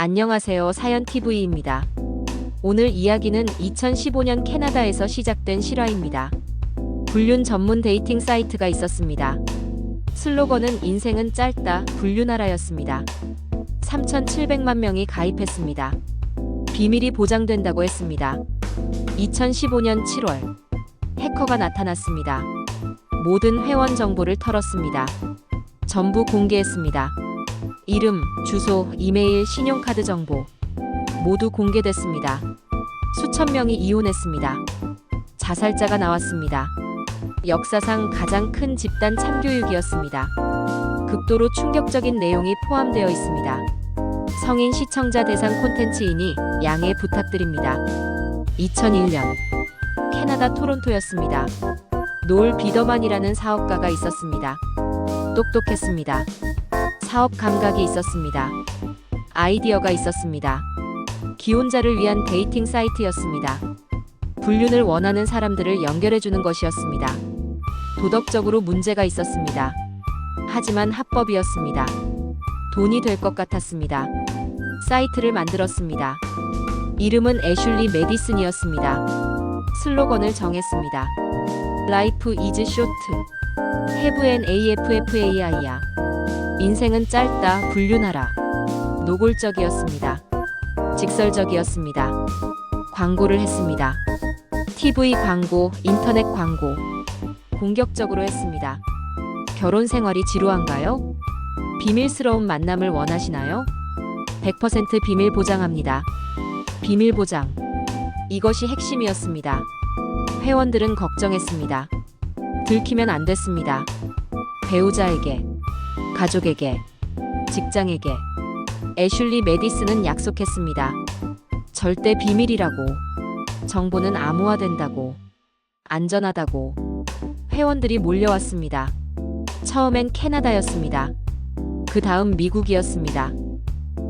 안녕하세요. 사연TV입니다. 오늘 이야기는 2015년 캐나다에서 시작된 실화입니다. 불륜 전문 데이팅 사이트가 있었습니다. 슬로건은 인생은 짧다, 불륜하라였습니다. 3,700만 명이 가입했습니다. 비밀이 보장된다고 했습니다. 2015년 7월, 해커가 나타났습니다. 모든 회원 정보를 털었습니다. 전부 공개했습니다. 이름, 주소, 이메일, 신용카드 정보 모두 공개됐습니다. 수천 명이 이혼했습니다. 자살자가 나왔습니다. 역사상 가장 큰 집단 참교육이었습니다. 극도로 충격적인 내용이 포함되어 있습니다. 성인 시청자 대상 콘텐츠이니 양해 부탁드립니다. 2001년 캐나다 토론토였습니다. 노을 비더만이라는 사업가가 있었습니다. 똑똑했습니다. 사업 감각이 있었습니다. 아이디어가 있었습니다. 기혼자를 위한 데이팅 사이트였습니다. 불륜을 원하는 사람들을 연결해주는 것이었습니다. 도덕적으로 문제가 있었습니다. 하지만 합법이었습니다. 돈이 될 것 같았습니다. 사이트를 만들었습니다. 이름은 애슐리 메디슨이었습니다. 슬로건을 정했습니다. Life is short. Have an AFFAI야. 인생은 짧다, 불륜하라. 노골적이었습니다. 직설적이었습니다. 광고를 했습니다. TV 광고, 인터넷 광고. 공격적으로 했습니다. 결혼 생활이 지루한가요? 비밀스러운 만남을 원하시나요? 100% 비밀 보장합니다. 비밀 보장. 이것이 핵심이었습니다. 회원들은 걱정했습니다. 들키면 안 됐습니다. 배우자에게, 가족에게, 직장에게. 애슐리 메디슨은 약속했습니다. 절대 비밀이라고. 정보는 암호화된다고. 안전하다고. 회원들이 몰려왔습니다. 처음엔 캐나다였습니다. 그 다음 미국이었습니다.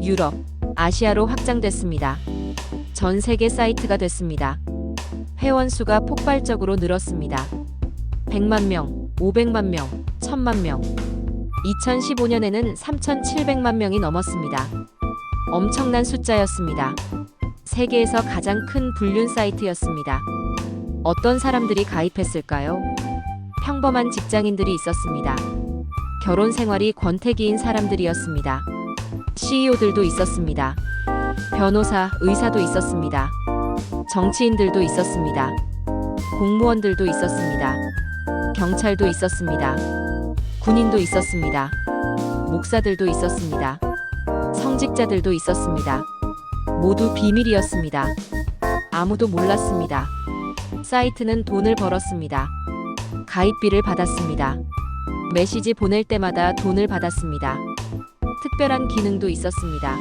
유럽, 아시아로 확장됐습니다. 전 세계 사이트가 됐습니다. 회원 수가 폭발적으로 늘었습니다. 100만 명, 500만 명, 1000만 명. 2015년에는 3,700만 명이 넘었습니다. 엄청난 숫자였습니다. 세계에서 가장 큰 불륜 사이트였습니다. 어떤 사람들이 가입했을까요? 평범한 직장인들이 있었습니다. 결혼 생활이 권태기인 사람들이었습니다. CEO들도 있었습니다. 변호사, 의사도 있었습니다. 정치인들도 있었습니다. 공무원들도 있었습니다. 경찰도 있었습니다. 군인도 있었습니다. 목사들도 있었습니다. 성직자들도 있었습니다. 모두 비밀이었습니다. 아무도 몰랐습니다. 사이트는 돈을 벌었습니다. 가입비를 받았습니다. 메시지 보낼 때마다 돈을 받았습니다. 특별한 기능도 있었습니다.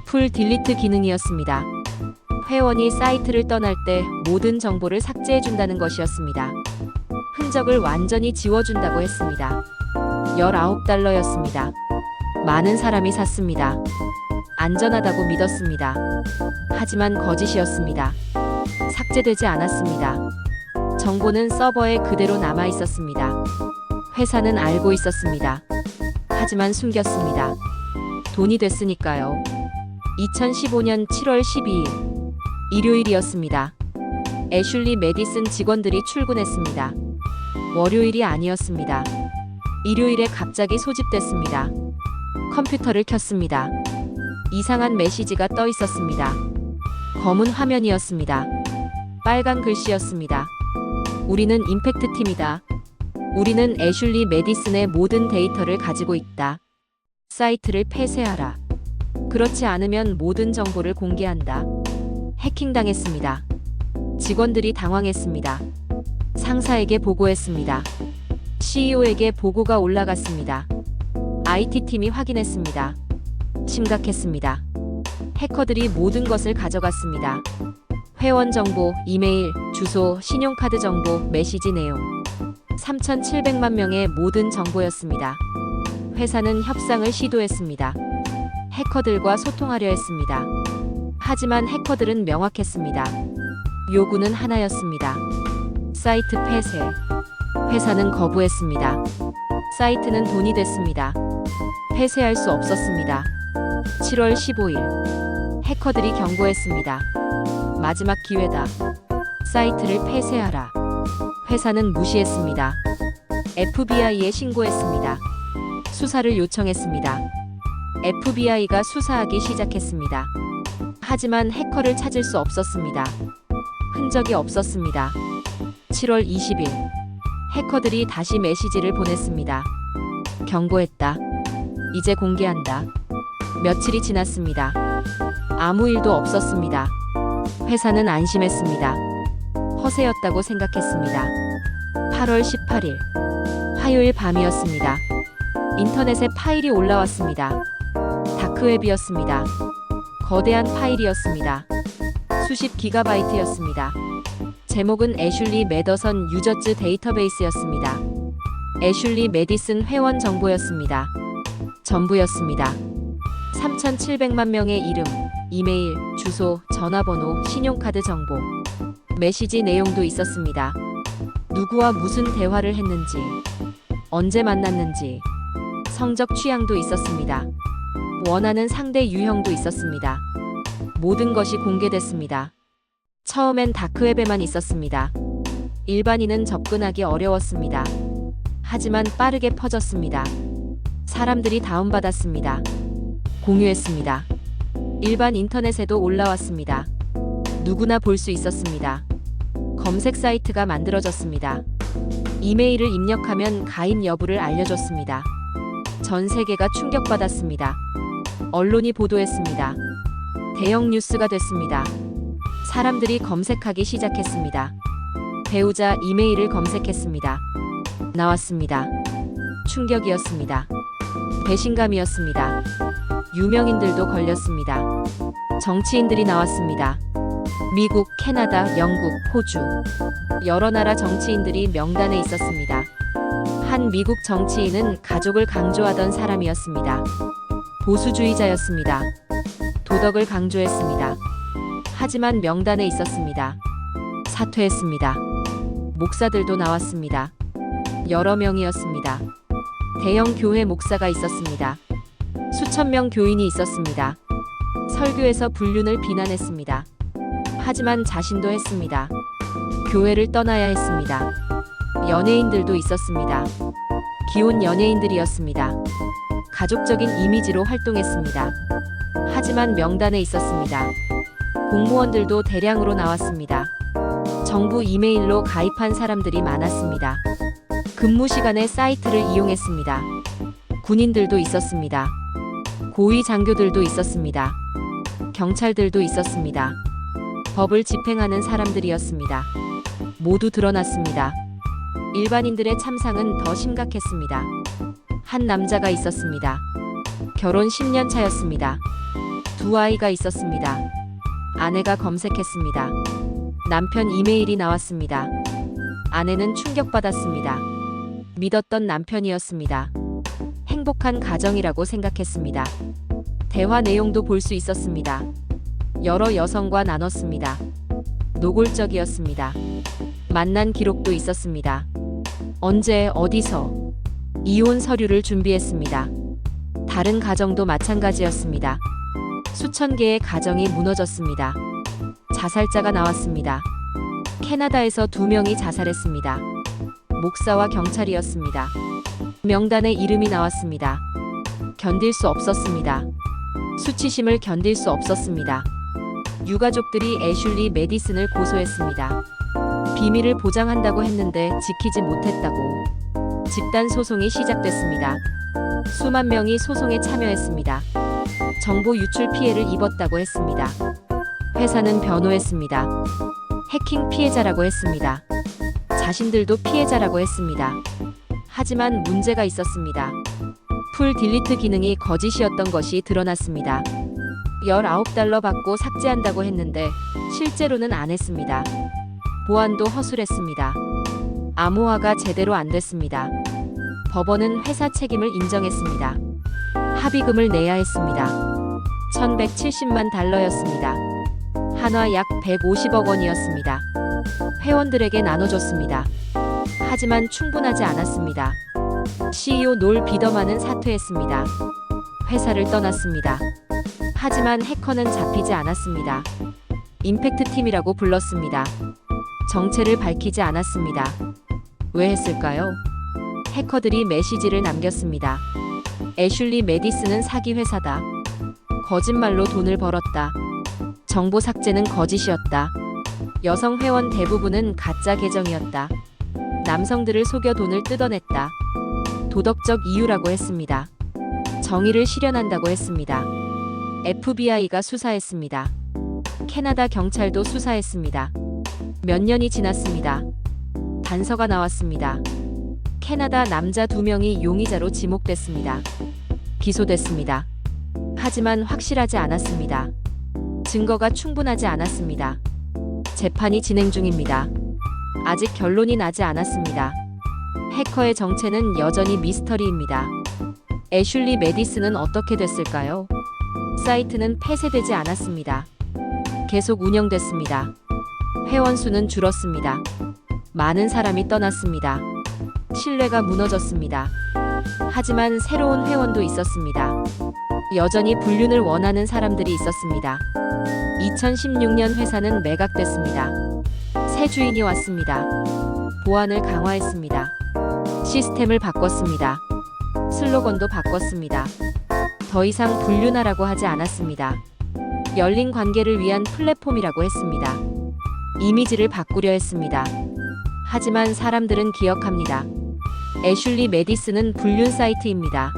풀 딜리트 기능이었습니다. 회원이 사이트를 떠날 때 모든 정보를 삭제해준다는 것이었습니다. 흔적을 완전히 지워준다고 했습니다. $19였습니다. 많은 사람이 샀습니다. 안전하다고 믿었습니다. 하지만 거짓이었습니다. 삭제되지 않았습니다. 정보는 서버에 그대로 남아 있었습니다. 회사는 알고 있었습니다. 하지만 숨겼습니다. 돈이 됐으니까요. 2015년 7월 12일 일요일이었습니다. 애슐리 메디슨 직원들이 출근했습니다. 월요일이 아니었습니다. 일요일에 갑자기 소집됐습니다. 컴퓨터를 켰습니다. 이상한 메시지가 떠 있었습니다. 검은 화면이었습니다. 빨간 글씨였습니다. 우리는 임팩트 팀이다. 우리는 애슐리 메디슨의 모든 데이터를 가지고 있다. 사이트를 폐쇄하라. 그렇지 않으면 모든 정보를 공개한다. 해킹당했습니다. 직원들이 당황했습니다. 상사에게 보고했습니다. CEO에게 보고가 올라갔습니다. IT팀이 확인했습니다. 심각했습니다. 해커들이 모든 것을 가져갔습니다. 회원 정보, 이메일, 주소, 신용카드 정보, 메시지 내용. 3,700만 명의 모든 정보였습니다. 회사는 협상을 시도했습니다. 해커들과 소통하려 했습니다. 하지만 해커들은 명확했습니다. 요구는 하나였습니다. 사이트 폐쇄. 회사는 거부했습니다. 사이트는 돈이 됐습니다. 폐쇄할 수 없었습니다. 7월 15일 해커들이 경고했습니다. 마지막 기회다. 사이트를 폐쇄하라. 회사는 무시했습니다. FBI에 신고했습니다. 수사를 요청했습니다. FBI가 수사하기 시작했습니다. 하지만 해커를 찾을 수 없었습니다. 흔적이 없었습니다. 7월 20일 해커들이 다시 메시지를 보냈습니다. 경고했다. 이제 공개한다. 며칠이 지났습니다. 아무 일도 없었습니다. 회사는 안심했습니다. 허세였다고 생각했습니다. 8월 18일 화요일 밤이었습니다. 인터넷에 파일이 올라왔습니다. 다크웹이었습니다. 거대한 파일이었습니다. 수십 기가바이트였습니다. 제목은 애슐리 매더선 유저즈 데이터베이스였습니다. 애슐리 매디슨 회원 정보였습니다. 전부였습니다. 3,700만 명의 이름, 이메일, 주소, 전화번호, 신용카드 정보, 메시지 내용도 있었습니다. 누구와 무슨 대화를 했는지, 언제 만났는지, 성적 취향도 있었습니다. 원하는 상대 유형도 있었습니다. 모든 것이 공개됐습니다. 처음엔 다크웹에만 있었습니다. 일반인은 접근하기 어려웠습니다. 하지만 빠르게 퍼졌습니다. 사람들이 다운받았습니다. 공유했습니다. 일반 인터넷에도 올라왔습니다. 누구나 볼 수 있었습니다. 검색 사이트가 만들어졌습니다. 이메일을 입력하면 가입 여부를 알려줬습니다. 전 세계가 충격받았습니다. 언론이 보도했습니다. 대형 뉴스가 됐습니다. 사람들이 검색하기 시작했습니다. 배우자 이메일을 검색했습니다. 나왔습니다. 충격이었습니다. 배신감이었습니다. 유명인들도 걸렸습니다. 정치인들이 나왔습니다. 미국, 캐나다, 영국, 호주 여러 나라 정치인들이 명단에 있었습니다. 한 미국 정치인은 가족을 강조하던 사람이었습니다. 보수주의자였습니다. 도덕을 강조했습니다. 하지만 명단에 있었습니다. 사퇴했습니다. 목사들도 나왔습니다. 여러 명이었습니다. 대형 교회 목사가 있었습니다. 수천 명 교인이 있었습니다. 설교에서 불륜을 비난했습니다. 하지만 자신도 했습니다. 교회를 떠나야 했습니다. 연예인들도 있었습니다. 기혼 연예인들이었습니다. 가족적인 이미지로 활동했습니다. 하지만 명단에 있었습니다. 공무원들도 대량으로 나왔습니다. 정부 이메일로 가입한 사람들이 많았습니다. 근무 시간에 사이트를 이용했습니다. 군인들도 있었습니다. 고위 장교들도 있었습니다. 경찰들도 있었습니다. 법을 집행하는 사람들이었습니다. 모두 드러났습니다. 일반인들의 참상은 더 심각했습니다. 한 남자가 있었습니다. 결혼 10년 차였습니다. 두 아이가 있었습니다. 아내가 검색했습니다. 남편 이메일이 나왔습니다. 아내는 충격받았습니다. 믿었던 남편이었습니다. 행복한 가정이라고 생각했습니다. 대화 내용도 볼 수 있었습니다. 여러 여성과 나눴습니다. 노골적이었습니다. 만난 기록도 있었습니다. 언제 어디서 이혼 서류를 준비했습니다. 다른 가정도 마찬가지였습니다. 수천 개의 가정이 무너졌습니다. 자살자가 나왔습니다. 캐나다에서 2명이 자살했습니다. 목사와 경찰이었습니다. 명단에 이름이 나왔습니다. 견딜 수 없었습니다. 수치심을 견딜 수 없었습니다. 유가족들이 애슐리 매디슨을 고소했습니다. 비밀을 보장한다고 했는데 지키지 못했다고. 집단 소송이 시작됐습니다. 수만 명이 소송에 참여했습니다. 정보 유출 피해를 입었다고 했습니다. 회사는 변호했습니다. 해킹 피해자라고 했습니다. 자신들도 피해자라고 했습니다. 하지만 문제가 있었습니다. 풀 딜리트 기능이 거짓이었던 것이 드러났습니다. 19달러 받고 삭제한다고 했는데 실제로는 안 했습니다. 보안도 허술했습니다. 암호화가 제대로 안 됐습니다. 법원은 회사 책임을 인정했습니다. 합의금을 내야 했습니다. 1,170만 달러였습니다. 한화 약 150억 원이었습니다. 회원들에게 나눠줬습니다. 하지만 충분하지 않았습니다. CEO 놀 비더만은 사퇴했습니다. 회사를 떠났습니다. 하지만 해커는 잡히지 않았습니다. 임팩트 팀이라고 불렀습니다. 정체를 밝히지 않았습니다. 왜 했을까요? 해커들이 메시지를 남겼습니다. 애슐리 메디슨은 사기 회사다. 거짓말로 돈을 벌었다. 정보 삭제는 거짓이었다. 여성 회원 대부분은 가짜 계정이었다. 남성들을 속여 돈을 뜯어냈다. 도덕적 이유라고 했습니다. 정의를 실현한다고 했습니다. FBI가 수사했습니다. 캐나다 경찰도 수사했습니다. 몇 년이 지났습니다. 단서가 나왔습니다. 캐나다 남자 2명이 용의자로 지목됐습니다. 기소됐습니다. 하지만 확실하지 않았습니다. 증거가 충분하지 않았습니다. 재판이 진행 중입니다. 아직 결론이 나지 않았습니다. 해커의 정체는 여전히 미스터리입니다. 애슐리 메디슨은 어떻게 됐을까요? 사이트는 폐쇄되지 않았습니다. 계속 운영됐습니다. 회원 수는 줄었습니다. 많은 사람이 떠났습니다. 신뢰가 무너졌습니다. 하지만 새로운 회원도 있었습니다. 여전히 불륜을 원하는 사람들이 있었습니다. 2016년 회사는 매각됐습니다. 새 주인이 왔습니다. 보안을 강화했습니다. 시스템을 바꿨습니다. 슬로건도 바꿨습니다. 더 이상 불륜하라고 하지 않았습니다. 열린 관계를 위한 플랫폼이라고 했습니다. 이미지를 바꾸려 했습니다. 하지만 사람들은 기억합니다. 애슐리 메디슨은 불륜 사이트입니다.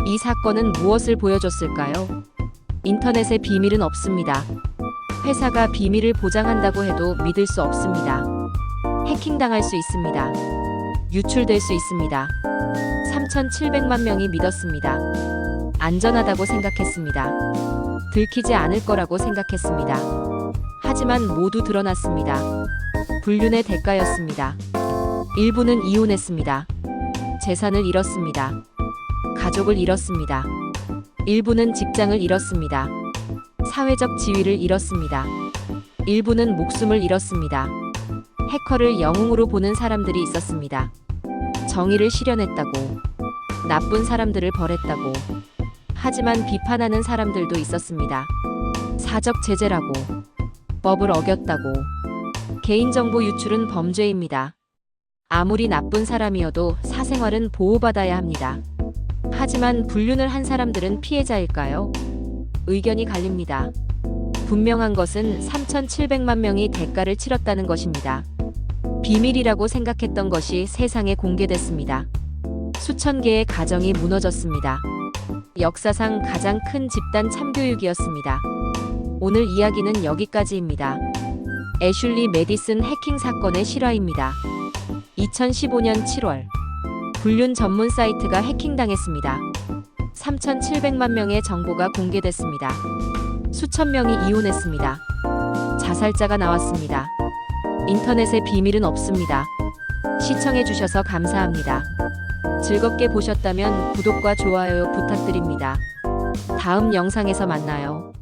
이 사건은 무엇을 보여줬을까요? 인터넷의 비밀은 없습니다. 회사가 비밀을 보장한다고 해도 믿을 수 없습니다. 해킹당할 수 있습니다. 유출될 수 있습니다. 3,700만 명이 믿었습니다. 안전하다고 생각했습니다. 들키지 않을 거라고 생각했습니다. 하지만 모두 드러났습니다. 불륜의 대가였습니다. 일부는 이혼했습니다. 재산을 잃었습니다. 가족을 잃었습니다. 일부는 직장을 잃었습니다. 사회적 지위를 잃었습니다. 일부는 목숨을 잃었습니다. 해커를 영웅으로 보는 사람들이 있었습니다. 정의를 실현했다고, 나쁜 사람들을 벌했다고. 하지만 비판하는 사람들도 있었습니다. 사적 제재라고, 법을 어겼다고. 개인정보 유출은 범죄입니다. 아무리 나쁜 사람이어도 사생활은 보호받아야 합니다. 하지만 불륜을 한 사람들은 피해자일까요? 의견이 갈립니다. 분명한 것은 3,700만 명이 대가를 치렀다는 것입니다. 비밀이라고 생각했던 것이 세상에 공개됐습니다. 수천 개의 가정이 무너졌습니다. 역사상 가장 큰 집단 참교육이었습니다. 오늘 이야기는 여기까지입니다. 애슐리 메디슨 해킹 사건의 실화입니다. 2015년 7월 불륜 전문 사이트가 해킹당했습니다. 3,700만 명의 정보가 공개됐습니다. 수천 명이 이혼했습니다. 자살자가 나왔습니다. 인터넷의 비밀은 없습니다. 시청해주셔서 감사합니다. 즐겁게 보셨다면 구독과 좋아요 부탁드립니다. 다음 영상에서 만나요.